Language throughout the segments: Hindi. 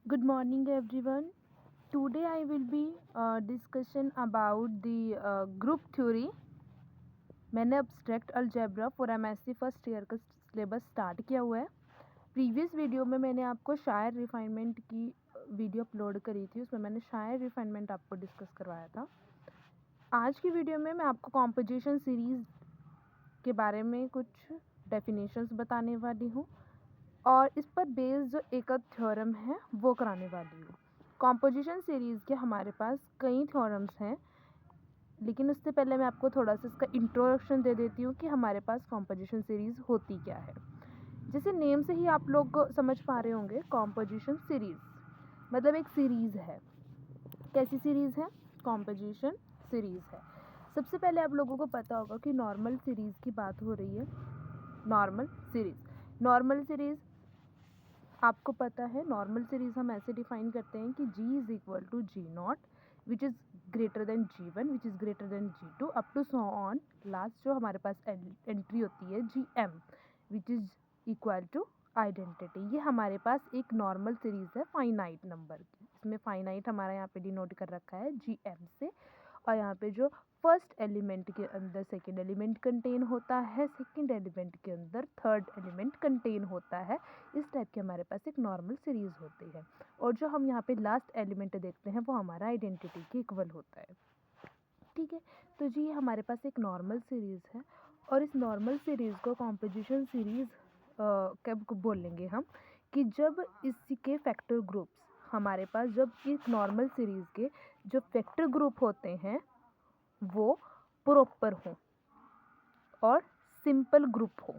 Good morning, everyone. Today I will be discussion about the group theory. मैंने abstract algebra for MSc first year का सिलेबस स्टार्ट किया हुआ है. प्रीवियस वीडियो में मैंने आपको शायर रिफाइनमेंट की वीडियो अपलोड करी थी. उसमें मैंने शायर रिफाइनमेंट आपको डिस्कस करवाया था. आज की वीडियो में मैं आपको कॉम्पोजिशन सीरीज़ के बारे में कुछ डेफिनेशंस बताने वाली हूँ और इस पर बेस्ड जो एक थ्योरम है वो कराने वाली हूँ. कॉम्पोजिशन सीरीज़ के हमारे पास कई थ्योरम्स हैं, लेकिन उससे पहले मैं आपको थोड़ा सा इसका इंट्रोडक्शन दे देती हूँ कि हमारे पास कॉम्पोजिशन सीरीज़ होती क्या है. जैसे नेम से ही आप लोग समझ पा रहे होंगे, कॉम्पोजिशन सीरीज़ मतलब एक सीरीज़ है. कैसी सीरीज़ है? कॉम्पोजिशन सीरीज़ है. सबसे पहले आप लोगों को पता होगा कि नॉर्मल सीरीज़ की बात हो रही है. नॉर्मल सीरीज़ आपको पता है. नॉर्मल सीरीज़ हम ऐसे डिफाइन करते हैं कि g is equal to G not which is greater than g1 which is greater than g2 up to so on. Last जो हमारे पास एंट्री होती है gm which is equal to identity. ये हमारे पास एक नॉर्मल सीरीज़ है फाइनाइट नंबर की. इसमें फाइनाइट हमारा यहाँ पे डिनोट कर रखा है gm से, और यहाँ पे जो फर्स्ट एलिमेंट के अंदर सेकेंड एलिमेंट कंटेन होता है, सेकेंड एलिमेंट के अंदर थर्ड एलिमेंट कंटेन होता है. इस टाइप के हमारे पास एक नॉर्मल सीरीज़ होती है. और जो हम यहाँ पे लास्ट एलिमेंट देखते हैं वो हमारा आइडेंटिटी के इक्वल होता है. ठीक है, तो जी ये हमारे पास एक नॉर्मल सीरीज़ है. और इस नॉर्मल सीरीज़ को कॉम्पोजिशन सीरीज़ कब बोलेंगे हम, कि जब इसके फैक्टर ग्रुप्स हमारे पास, जब एक नॉर्मल सीरीज़ के जो फैक्टर ग्रुप होते हैं वो प्रॉपर हो और सिंपल ग्रुप हो.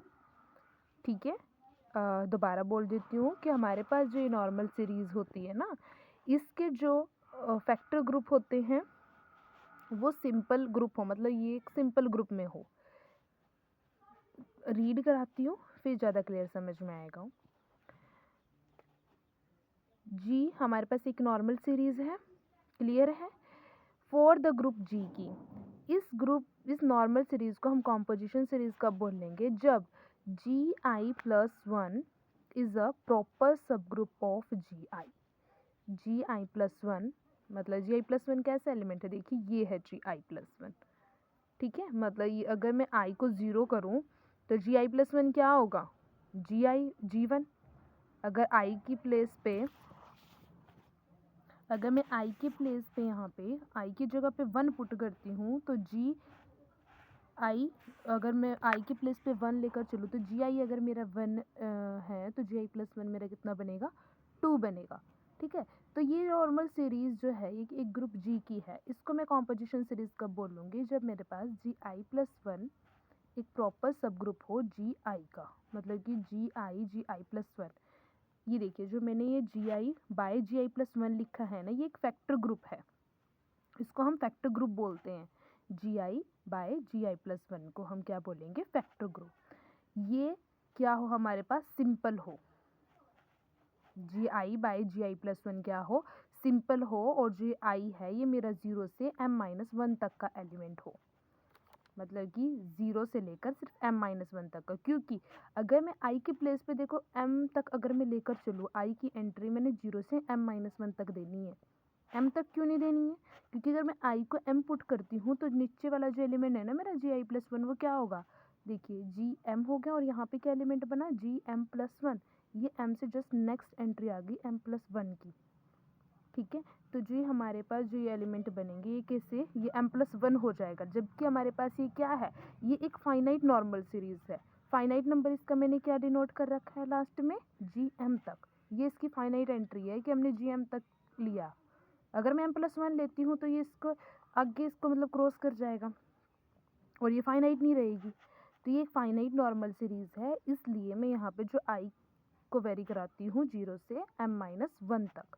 ठीक है, दोबारा बोल देती हूँ कि हमारे पास जो ये नॉर्मल सीरीज़ होती है ना, इसके जो फैक्टर ग्रुप होते हैं वो सिंपल ग्रुप हो, मतलब ये एक सिंपल ग्रुप में हो. रीड कराती हूँ फिर ज़्यादा क्लियर समझ में आएगा. जी हमारे पास एक नॉर्मल सीरीज़ है, क्लियर है. फॉर द ग्रुप जी की, इस नॉर्मल सीरीज़ को हम कॉम्पोजिशन सीरीज़ कब बोलेंगे? जब G I plus one is a proper subgroup of G I. G I plus one मतलब जी आई प्लस वन कैसा एलिमेंट है? देखिए ये है जी आई प्लस वन. ठीक है, मतलब ये अगर मैं आई को ज़ीरो करूँ तो जी आई प्लस वन क्या होगा? जी आई जी वन. अगर आई की प्लेस पे, अगर मैं आई के प्लेस पे यहाँ पे आई की जगह पे वन पुट करती हूँ तो जी आई, अगर मैं आई के प्लेस पे वन लेकर चलूँ तो जी आई अगर मेरा वन है तो जी आई प्लस वन मेरा कितना बनेगा? टू बनेगा. ठीक है, तो ये नॉर्मल सीरीज़ जो है ये एक ग्रुप जी की है. इसको मैं कॉम्पोजिशन सीरीज़ कब बोलूँगी? जब मेरे पास जी आई प्लस वन एक प्रॉपर सब ग्रुप हो जी आई का, मतलब कि जी आई प्लस वन. ये देखिए जो मैंने ये जी आई bye ji I plus one लिखा है ना, ये एक फैक्टर ग्रुप है. इसको हम फैक्टर ग्रुप बोलते हैं. जी आई bye ji I plus one को हम क्या बोलेंगे? Factor group. ये क्या हो? हमारे पास सिंपल हो. जी आई bye ji I plus one क्या हो? सिंपल हो. और जो आई है ये मेरा ज़ीरो से एम माइनस वन तक का एलिमेंट हो, मतलब कि ज़ीरो से लेकर सिर्फ एम माइनस वन तक का. क्योंकि अगर मैं आई के प्लेस पे देखो एम तक अगर मैं लेकर चलूँ, आई की एंट्री मैंने जीरो से एम माइनस वन तक देनी है. एम तक क्यों नहीं देनी है? क्योंकि अगर मैं आई को एम पुट करती हूँ तो नीचे वाला जो एलिमेंट है ना मेरा जी आई प्लस वन, वो क्या होगा? देखिए जी एम हो गया और यहाँ पे क्या एलिमेंट बना? G M plus one. ये एम से जस्ट नेक्स्ट एंट्री आ गई एम प्लस वन की. ठीक है, तो जो हमारे पास जो ये एलिमेंट बनेंगे ये कैसे? ये एम प्लस वन हो जाएगा. जबकि हमारे पास ये क्या है? ये एक फाइनाइट नॉर्मल सीरीज़ है. फाइनाइट नंबर इसका मैंने क्या डिनोट कर रखा है लास्ट में? जी एम तक. ये इसकी फाइनाइट एंट्री है कि हमने जी एम तक लिया. अगर मैं एम प्लस वन लेती हूँ तो ये इसको आगे इसको मतलब क्रॉस कर जाएगा और ये फाइनाइट नहीं रहेगी. तो ये एक फाइनाइट नॉर्मल सीरीज़ है, इसलिए मैं यहाँ पे जो आई को वेरी कराती हूँ जीरो से एम माइनस वन तक.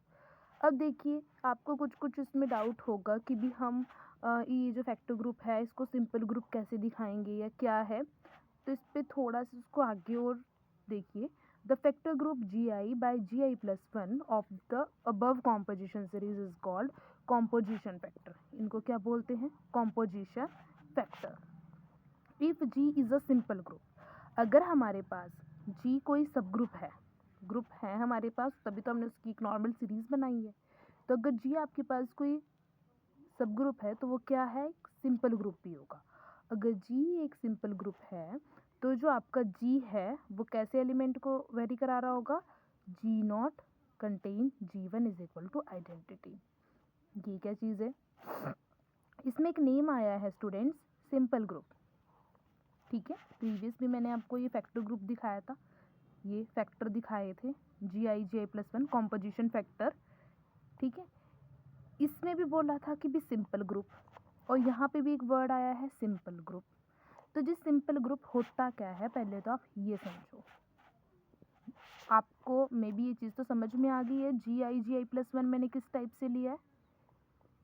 अब देखिए आपको कुछ कुछ इसमें डाउट होगा कि भी हम ये जो फैक्टर ग्रुप है इसको सिंपल ग्रुप कैसे दिखाएंगे या क्या है. तो इस पर थोड़ा सा उसको आगे और देखिए. The factor group G I by G I plus one of the above composition series is called composition factor. इनको क्या बोलते हैं? Composition factor. If G is a simple group, अगर हमारे पास जी कोई सब ग्रुप है, ग्रुप है हमारे पास, तभी तो हमने उसकी एक नॉर्मल सीरीज बनाई है। तो अगर जी आपके पास कोई सब ग्रुप है तो वो क्या है, एक सिंपल ग्रुप भी होगा। अगर जी एक सिंपल ग्रुप है तो जो आपका जी है वो कैसे एलिमेंट को वेरी करा रहा होगा, G naught contain G one is equal to identity. ये क्या चीज़ है, इसमें एक नेम आया है स्टूडेंट्स, सिंपल ग्रुप। ठीक है, प्रीवियस भी मैंने आपको ये फैक्टर ग्रुप दिखाया था, ये फैक्टर दिखाए थे, GI+1 कॉम्पोजिशन फैक्टर। ठीक है, इसमें भी बोला था कि भी सिंपल ग्रुप, और यहाँ पे भी एक वर्ड आया है सिंपल ग्रुप। तो जिस सिंपल ग्रुप होता क्या है, पहले तो आप ये समझो। आपको मे बी ये चीज़ तो समझ में आ गई है, GI+1 मैंने किस टाइप से लिया है,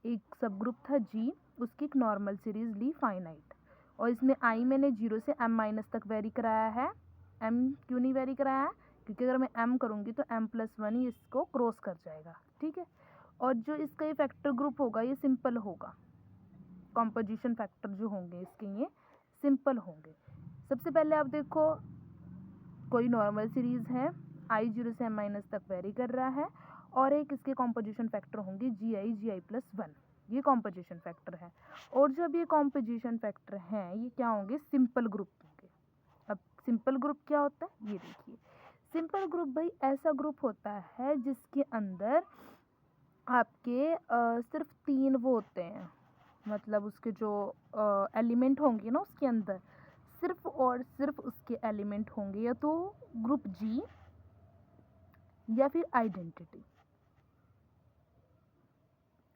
एक सब ग्रुप था जी, उसकी एक नॉर्मल सीरीज ली फाइनाइट, और इसमें आई मैंने 0 से m- तक वेरी कराया है। m क्यों नहीं वेरी कराया है, क्योंकि अगर मैं m करूँगी तो m+1 ही इसको क्रॉस कर जाएगा। ठीक है, और जो इसका ये फैक्टर ग्रुप होगा ये सिंपल होगा, कॉम्पोजिशन फैक्टर जो होंगे इसके ये सिंपल होंगे। सबसे पहले आप देखो, कोई नॉर्मल सीरीज है, आई 0 से m- तक वेरी कर रहा है, और एक इसके कॉम्पोजिशन फैक्टर होंगे GI+1, ये कॉम्पोजिशन फैक्टर है। और जब ये कॉम्पोजिशन फैक्टर हैं ये क्या होंगे, सिंपल ग्रुप होंगे। अब सिंपल ग्रुप क्या होता है, ये देखिए, सिंपल ग्रुप भाई ऐसा ग्रुप होता है जिसके अंदर आपके सिर्फ 3 वो होते हैं, मतलब उसके जो एलिमेंट होंगे ना उसके अंदर सिर्फ और सिर्फ उसके एलिमेंट होंगे या तो ग्रुप जी या फिर आइडेंटिटी।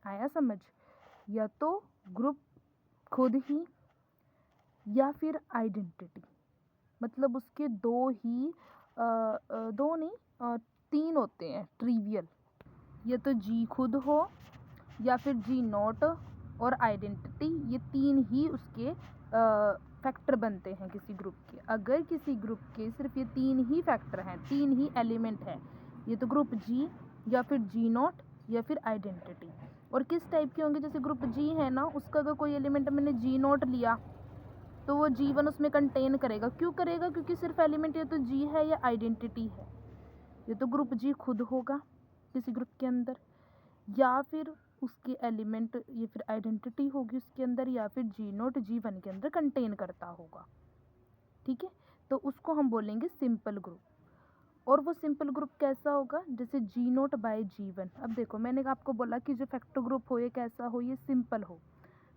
आया समझ, या तो ग्रुप खुद ही या फिर आइडेंटिटी, मतलब उसके दो ही दो नहीं 3 होते हैं ट्रिवियल, या तो जी खुद हो या फिर जी नॉट और आइडेंटिटी, ये 3 ही उसके फैक्टर बनते हैं किसी ग्रुप के। अगर किसी ग्रुप के सिर्फ ये 3 ही फैक्टर हैं, 3 ही एलिमेंट हैं, ये तो ग्रुप जी या फिर जी नॉट या फिर आइडेंटिटी। और किस टाइप के होंगे, जैसे ग्रुप जी है ना, उसका अगर कोई एलिमेंट मैंने जी नॉट लिया तो वो जी वन उसमें कंटेन करेगा। क्यों करेगा, क्योंकि सिर्फ एलिमेंट या तो जी है या आइडेंटिटी है। ये तो ग्रुप जी खुद होगा किसी ग्रुप के अंदर, या फिर उसके एलिमेंट या फिर आइडेंटिटी होगी उसके अंदर, या फिर जी नोट जी वन के अंदर कंटेन करता होगा। ठीक है, तो उसको हम बोलेंगे सिंपल ग्रुप। और वो सिंपल ग्रुप कैसा होगा, जैसे जी नोट बाय जी वन। अब देखो मैंने आपको बोला कि जो फैक्टर ग्रुप हो ये कैसा हो, ये सिंपल हो।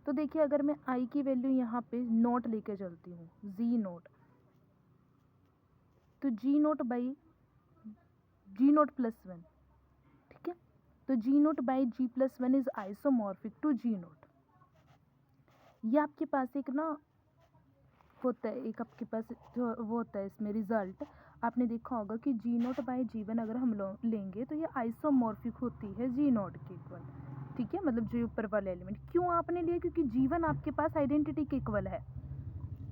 तो देखिए अगर मैं आई की वैल्यू यहाँ पे नोट लेके चलती हूँ, जी नोट, तो जी नोट बाई G0+1, ठीक है, तो G naught by G+1 is isomorphic to G naught. ये आपके पास एक ना होता है, एक आपके पास जो वो होता है इसमें रिजल्ट, आपने देखा होगा कि जी नोट बाई जी वन अगर हम लेंगे तो ये आइसोमॉर्फिक होती है जी नोट के इक्वल। ठीक है, मतलब जो ऊपर वाले एलिमेंट, क्यों आपने लिया, क्योंकि जी वन आपके पास आइडेंटिटी के इक्वल है।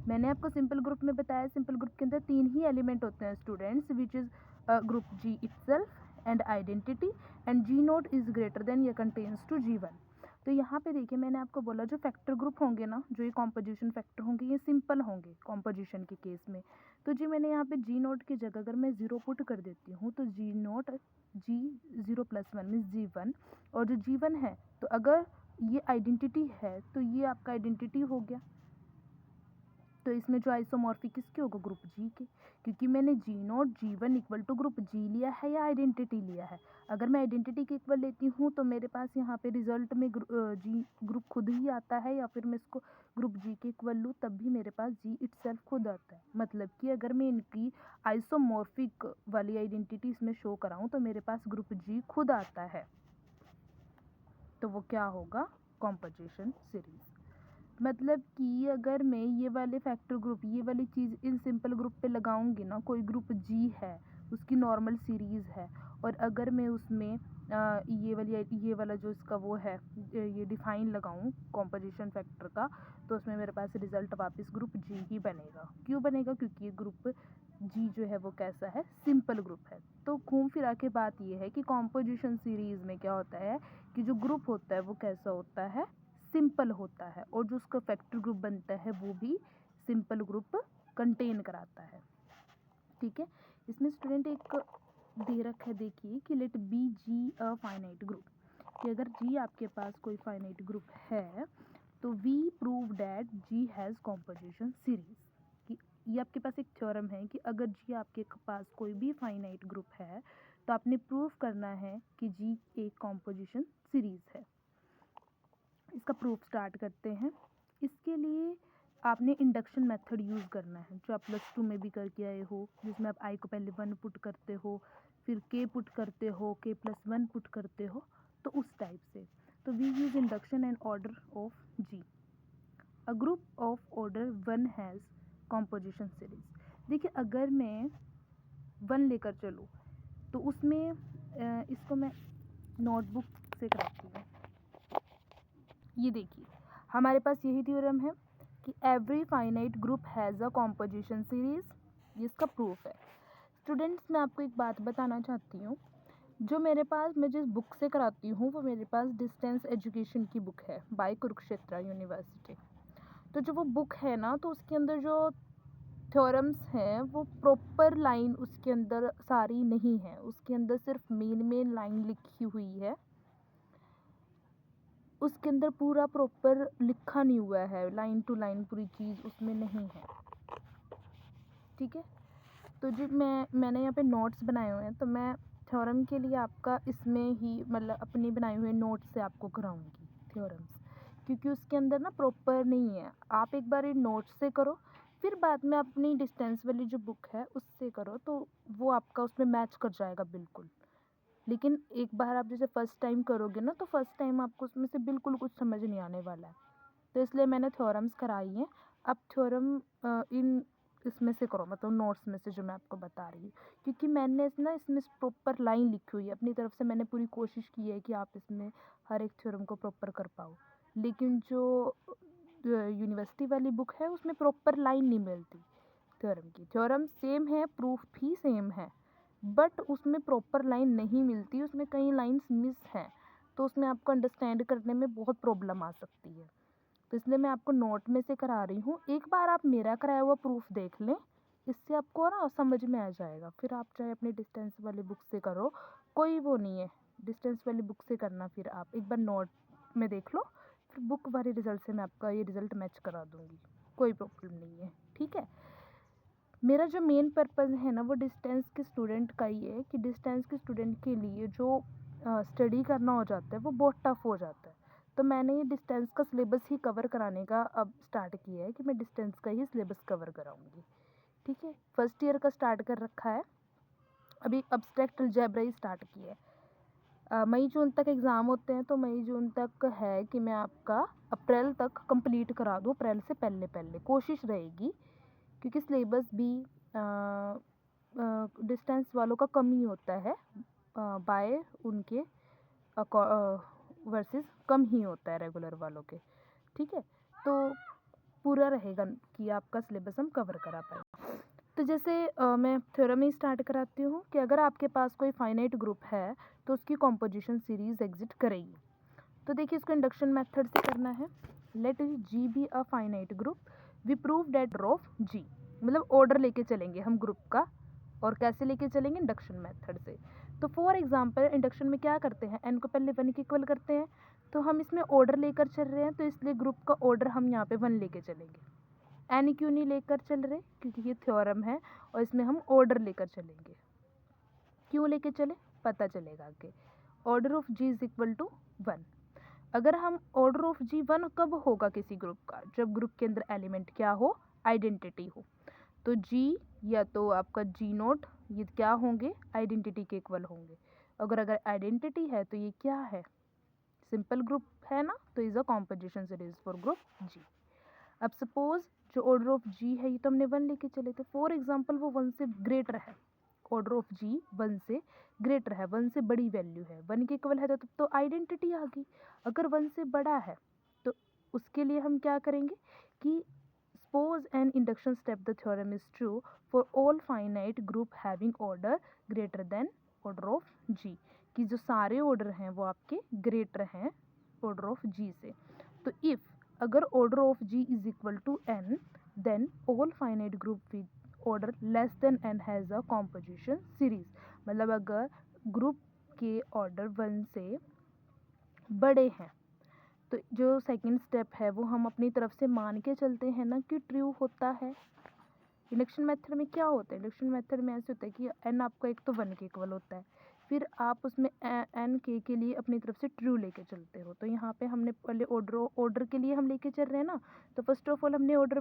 मैंने आपको सिंपल ग्रुप में बताया, सिंपल ग्रुप के अंदर 3 ही एलिमेंट होते हैं students, which is group G itself and identity, and G not is greater than या कंटेन्स टू जी वन। तो यहाँ पे देखिए मैंने आपको बोला जो फैक्टर ग्रुप होंगे ना, जो ये कॉम्पोजिशन फैक्टर होंगे ये सिंपल होंगे कॉम्पोजिशन के केस में। तो जी मैंने यहाँ पे जी नोट की जगह अगर मैं 0 पुट कर देती हूँ तो जी नोट G0+1 मीन्स जी वन, और जो जी वन है तो अगर ये आइडेंटिटी है तो ये आपका आइडेंटिटी हो गया। तो इसमें जो आइसोमॉर्फिक किसके होगा, ग्रुप जी के, क्योंकि मैंने G naught G one equal to group G लिया है या आइडेंटिटी लिया है। अगर मैं आइडेंटिटी के इक्वल लेती हूँ तो मेरे पास यहाँ पे रिजल्ट में जी ग्रुप खुद ही आता है, या फिर मैं इसको ग्रुप जी के इक्वल लूँ तब भी मेरे पास जी इटसेल्फ खुद आता है। मतलब कि अगर मैं इनकी आइसोमॉर्फिक वाली आइडेंटिटी इसमें शो कराऊँ तो मेरे पास ग्रुप जी खुद आता है, तो वो क्या होगा, कॉम्पोजिशन सीरीज। मतलब कि अगर मैं ये वाले फैक्टर ग्रुप, ये वाली चीज़ इन सिंपल ग्रुप पे लगाऊंगी ना, कोई ग्रुप जी है उसकी नॉर्मल सीरीज़ है, और अगर मैं उसमें ये वाला जो इसका वो है ये डिफाइन लगाऊं कॉम्पोजिशन फैक्टर का, तो उसमें मेरे पास रिजल्ट वापस ग्रुप जी ही बनेगा। क्यों बनेगा, क्योंकि ये ग्रुप जी जो है वो कैसा है, सिंपल ग्रुप है। तो घूम फिरा के बात ये है कि कॉम्पोजिशन सीरीज़ में क्या होता है कि जो ग्रुप होता है वो कैसा होता है, सिंपल होता है, और जो उसका फैक्टर ग्रुप बनता है वो भी सिंपल ग्रुप कंटेन कराता है। ठीक है, इसमें स्टूडेंट एक दे रखा है, देखिए कि let B G a finite group, कि अगर जी आपके पास कोई फाइनाइट ग्रुप है तो we prove that G has composition series, कि ये आपके पास एक थ्योरम है कि अगर जी आपके पास कोई भी फाइनाइट ग्रुप है तो आपने प्रूव करना है कि जी एक कॉम्पोजिशन सीरीज है। इसका प्रूफ स्टार्ट करते हैं। इसके लिए आपने इंडक्शन मेथड यूज़ करना है, जो आप +2 में भी करके आए हो, जिसमें आप आई को पहले 1 पुट करते हो, फिर के पुट करते हो, के प्लस 1 पुट करते हो, तो उस टाइप से। तो we use induction and order of G. A group of order 1 has composition series. देखिए अगर मैं 1 लेकर चलूँ तो उसमें इसको मैं नोटबुक से कराती हूँ। ये देखिए हमारे पास यही थ्योरम है कि every finite group has a composition series, जिसका प्रूफ है। स्टूडेंट्स, मैं आपको एक बात बताना चाहती हूँ, जो मेरे पास मैं जिस बुक से कराती हूँ वो मेरे पास डिस्टेंस एजुकेशन की बुक है बाय कुरुक्षेत्र यूनिवर्सिटी। तो जो वो बुक है ना, तो उसके अंदर जो थ्योरम्स हैं वो प्रॉपर लाइन उसके अंदर सारी नहीं है, उसके अंदर सिर्फ मेन लाइन लिखी हुई है, उसके अंदर पूरा प्रॉपर लिखा नहीं हुआ है, लाइन टू लाइन पूरी चीज़ उसमें नहीं है। ठीक है, तो जो मैंने यहाँ पे नोट्स बनाए हुए हैं, तो मैं थ्योरम के लिए आपका इसमें ही मतलब अपनी बनाए हुए नोट्स से आपको कराऊंगी थ्योरम्स, क्योंकि उसके अंदर ना प्रॉपर नहीं है। आप एक बार ये नोट्स से करो, फिर बाद में अपनी डिस्टेंस वाली जो बुक है उससे करो, तो वो आपका उसमें मैच कर जाएगा बिल्कुल। लेकिन एक बार आप जैसे फर्स्ट टाइम करोगे ना, तो फर्स्ट टाइम आपको उसमें से बिल्कुल कुछ समझ नहीं आने वाला है, तो इसलिए मैंने थ्योरम्स कराई हैं। आप थ्योरम इन इसमें से करो, मतलब नोट्स में से जो मैं आपको बता रही हूँ, क्योंकि मैंने ना इसमें प्रॉपर लाइन लिखी हुई है, अपनी तरफ से मैंने पूरी कोशिश की है कि आप इसमें हर एक थ्योरम को प्रॉपर कर पाओ। लेकिन जो यूनिवर्सिटी वाली बुक है उसमें प्रॉपर लाइन नहीं मिलती थ्योरम की। थ्योरम सेम है, प्रूफ भी सेम है, बट उसमें प्रॉपर लाइन नहीं मिलती, उसमें कई लाइंस मिस हैं, तो उसमें आपको अंडरस्टैंड करने में बहुत प्रॉब्लम आ सकती है। तो इसलिए मैं आपको नोट में से करा रही हूँ। एक बार आप मेरा कराया हुआ प्रूफ देख लें, इससे आपको ना समझ में आ जाएगा। फिर आप चाहे अपनी डिस्टेंस वाली बुक से करो, कोई वो नहीं है, डिस्टेंस वाली बुक से करना, फिर आप एक बार नोट में देख लो, फिर बुक वाले रिजल्ट से मैं आपका ये रिज़ल्ट मैच करा दूँगी, कोई प्रॉब्लम नहीं है। ठीक है, मेरा जो मेन पर्पज़ है ना वो डिस्टेंस के स्टूडेंट का ही है, कि डिस्टेंस के स्टूडेंट के लिए जो स्टडी करना हो जाता है वो बहुत टफ हो जाता है। तो मैंने ये डिस्टेंस का सिलेबस ही कवर कराने का अब स्टार्ट किया है, कि मैं डिस्टेंस का ही सिलेबस कवर कराऊंगी। ठीक है, फर्स्ट ईयर का स्टार्ट कर रखा है, अभी अब्स्ट्रैक्ट अलजेब्रा ही स्टार्ट किया है। मई जून तक एग्ज़ाम होते हैं, तो मई जून तक है कि मैं आपका अप्रैल तक कंप्लीट करा दूँ, अप्रैल से पहले पहले कोशिश रहेगी, क्योंकि सिलेबस भी डिस्टेंस वालों का कम ही होता है, बाय उनके वर्सेस कम ही होता है रेगुलर वालों के। ठीक है, तो पूरा रहेगा कि आपका सिलेबस हम कवर करा पाए। तो जैसे मैं थ्योरम ही स्टार्ट कराती हूँ कि अगर आपके पास कोई फाइनाइट ग्रुप है तो उसकी कॉम्पोजिशन सीरीज एग्जिट करेगी। तो देखिए इसको इंडक्शन मेथड से करना है। Let G be a finite group, we prove that of G, मतलब ऑर्डर लेके चलेंगे हम ग्रुप का, और कैसे लेके चलेंगे, इंडक्शन मेथड से। तो फॉर एग्जांपल इंडक्शन में क्या करते हैं, n को पहले 1 के इक्वल करते हैं, तो हम इसमें ऑर्डर लेकर चल रहे हैं, तो इसलिए ग्रुप का ऑर्डर हम यहाँ पे 1 लेके चलेंगे। n क्यों नहीं लेकर चल रहे, क्योंकि ये थ्योरम है और इसमें हम ऑर्डर लेकर चलेंगे। क्यों लेके चले पता चलेगा आगे। Order of G is equal to 1। अगर हम ऑर्डर ऑफ जी 1 कब होगा किसी ग्रुप का, जब ग्रुप के अंदर एलिमेंट क्या हो, आइडेंटिटी हो। तो जी या तो आपका जी नोट ये क्या होंगे, आइडेंटिटी के इक्वल होंगे। अगर आइडेंटिटी है तो ये क्या है, सिंपल ग्रुप है ना, तो is a composition series for group G. अब सपोज जो ऑर्डर ऑफ जी है ये तो हमने 1 लेके चले थे, फॉर एग्जांपल वो 1 से ग्रेटर है, ऑर्डर ऑफ जी 1 से ग्रेटर है, 1 से बड़ी वैल्यू है, 1 के इक्वल है, तो आइडेंटिटी आ गई। अगर 1 से बड़ा है तो उसके लिए हम क्या करेंगे कि suppose an induction step the theorem is true for all finite group having order greater than order of g, कि जो सारे ऑर्डर हैं वो आपके ग्रेटर हैं ऑर्डर ऑफ g से। तो इफ अगर order of g is equal to n, then all finite group with order less than n has a composition series. मतलब अगर ग्रुप के ऑर्डर 1 से बड़े हैं तो जो सेकंड स्टेप है वो हम अपनी तरफ से मान के चलते हैं ना कि ट्रू होता है। इंडक्शन मेथड में क्या होता है, इंडक्शन मेथड में ऐसे होता है कि n आपका एक तो 1 के इक्वल होता है, फिर आप उसमें n के लिए अपनी तरफ से ट्रू लेके चलते हो। तो यहाँ पे हमने पहले ऑर्डर के लिए हम लेके चल रहे हैं ना, तो फर्स्ट ऑफ ऑल हमने ऑर्डर